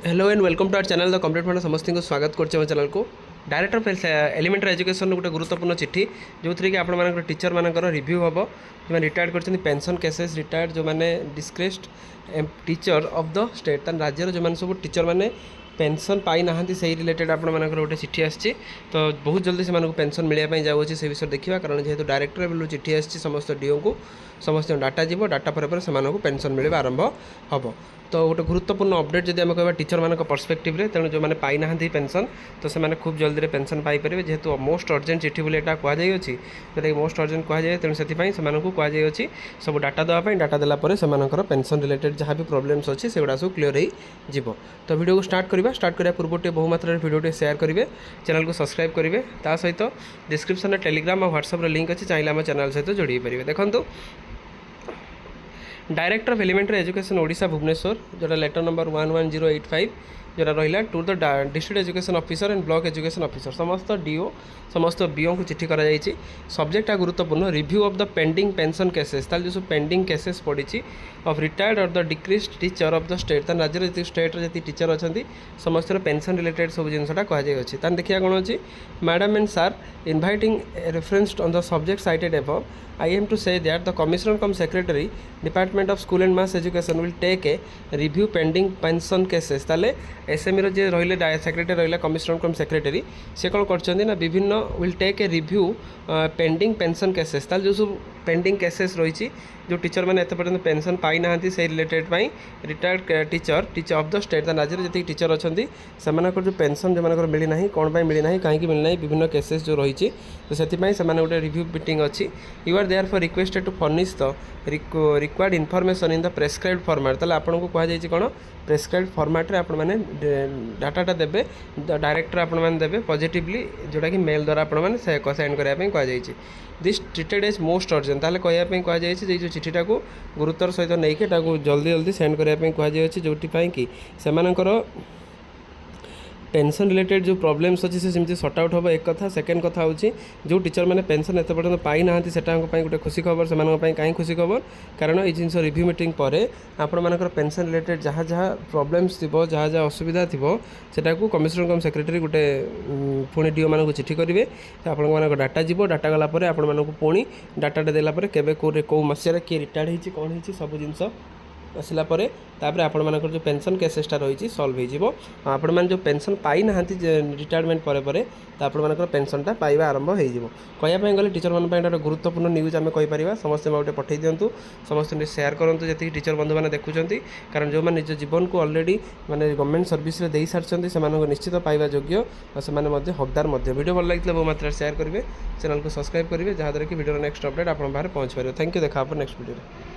Hello and welcome to our channel the complete fund समस्त को स्वागत करछे चैनल को डायरेक्टर ऑफ एलिमेंटरी एजुकेशन गोटे गुरुत्वपूर्ण चिट्ठी जो थी कि आप टीचर मानकर रिव्यू हम जो रिटायर्ड कर पेंशन केसेस रिटायर्ड जो मैंने डिस्क्रेस्ड टीचर ऑफ द स्टेट राज्य जो सब टीचर मैंने पेंशन पाई ना से रिलेटेड आपंकर गोटे चिठी आसी तो बहुत जल्दी से पेंशन मिलवाई जाऊँगी से विषय देखा कारण जेहेतु डायरेक्टर लेवल चिठी आसी समस्त डीओ को समस्त डाटा जीव डाटा पर से पेंशन मिलवा आरंभ हम तो गोटे गुरुत्वपूर्ण अपडेट जब आम कह टीचर मान पर्सपेक्टिव तेणु जो मैंने पाई ना पेंशन तो से खूब जल्दी पेंशन पाइपर जेहेतु मोस्ट अर्जेंट चिठी बोली यहाँ कहुई जोटा मोस्ट अर्जेंट कहुए तेणु से कहुई सब डाटा देवाई डाटा देलापर से पेंशन रिलेटेड जहाँ भी प्रोब्लेम्स अच्छी से गुड़ा सब क्लीयर हो तो वीडियो को स्टार्ट करने पूर्व बहु मात्रा वीडियो शेयर करेंगे चैनल को सब्सक्राइब करेंगे सहित डिस्क्रिप्शन में टेलीग्राम और व्हाट्सएप लिंक अच्छी चाहिए आम चैनल सहित जोड़ी पारे देखो director of elementary education Odisha Bhubaneswar जोटा लेटर नंबर 11085 जोटा रहा to the district education officer and block education officer समस्त डीओ समस्त बीओ को चिठी कराई सब्जेक्ट गुरुत्वपूर्ण review of the pending pension cases जो सब पेंडिंग केसेस पड़ी ऑफ रिटायर्ड और द डिक्रीज टीचर ऑफ द स्टेट राज्य जी स्टेट जी टीचर अच्छा समस्त पेंशन रिलेटेड सब जिनसा कहुई देखिए कौन अच्छी madam and sir inviting referenced on the subject cited above I am to say that the Commissioner cum Secretary Department of School and Mass Education will take a review pending pension cases ताले SME रो जे रहिले secretary रहिला commissioner कम secretary से कौन कर विभिन्न will take a review pending pension cases ताल जो सब पेंडिंग केसेस रही जो टीचर मैंने एत पर्यटन पेंशन पाई ना से related retired teacher of the state राज्य जी टीचर अच्छा से जो पेंशन जो मिलना कौन मिलना कहीं मिलना विभिन्न केसेस जो रही तो से गोटे रिव्यू मीटिंग अच्छी you are therefore requested to furnish the required information in the prescribed format ताले आपन को कहुई कौन प्रेस्क्राइब्ड फॉर्मेट रे आपण माने डाटाटा देबे डायरेक्टर आपण माने देबे पॉजिटिवली जोटा कि मेल द्वारा आपण माने सेंड करबा पई कहुई this treated as most urgent ताले कहया कहुई जो चिठीटा को गुरुत्वर सहित नहीं कि जल्दी जल्दी सेंड करबा पई कहुई जोटी कि सेमानकर पेंशन रिलेटेड जो प्रोब्लेम्स अच्छी से सेमती सॉर्ट आउट हम एक कथा सेकेंड कथा होची जो टीचर मैंने पेंशन एत पर्यटन पाई ना गोटे खुशी खबर से कहीं खुशी खबर कारण ये जिन रिव्यू मीटिंग पर आपण मानकर पेंशन रिलेटेड जहाँ जहाँ प्रोब्लेम्स थी जहाँ जहाँ असुविधा थी सेटा को कमिशनर कम सेक्रेटरी गोटे पुणी डीओ मान चिठी करेंगे आपण डाटा जीव डाटा गलापर आपण पुणी डाटा देलापर केबे कौ मसीह किए रिटायर्ड होती कौन होती सब जिनस आसला तापर आपण मानकर जो पेंशन केसेसटा रही सल्व हो आपण मैंने जो पेंशन पाई ना रिटायरमेंट पर तो आपण मानकर पेंशनटा पाइबा आरंभ हो कहवाई गले टीचर मान गोटे गुरुत्वपूर्ण न्यूज आम कहीपर समस्त गोटे पठे दिंतु समस्त शेयर करूँ जी टीचर बंधु मैंने देखुं कारण जो मैंने निज जीवन को अलरेडी माने गवर्नमेंट सर्विस दे सारी से निश्चित पाइबा योग्य और से हकदार वीडियो भल लगी बहुत मात्रा शेयर करेंगे चैनल को सब्सक्राइब करेंगे जहाँद्वारा कि वीडियो नेक्स्ट अपडेट आप बाहर पहुँच पारे थैंक यू देखा नेक्स्ट वीडियो।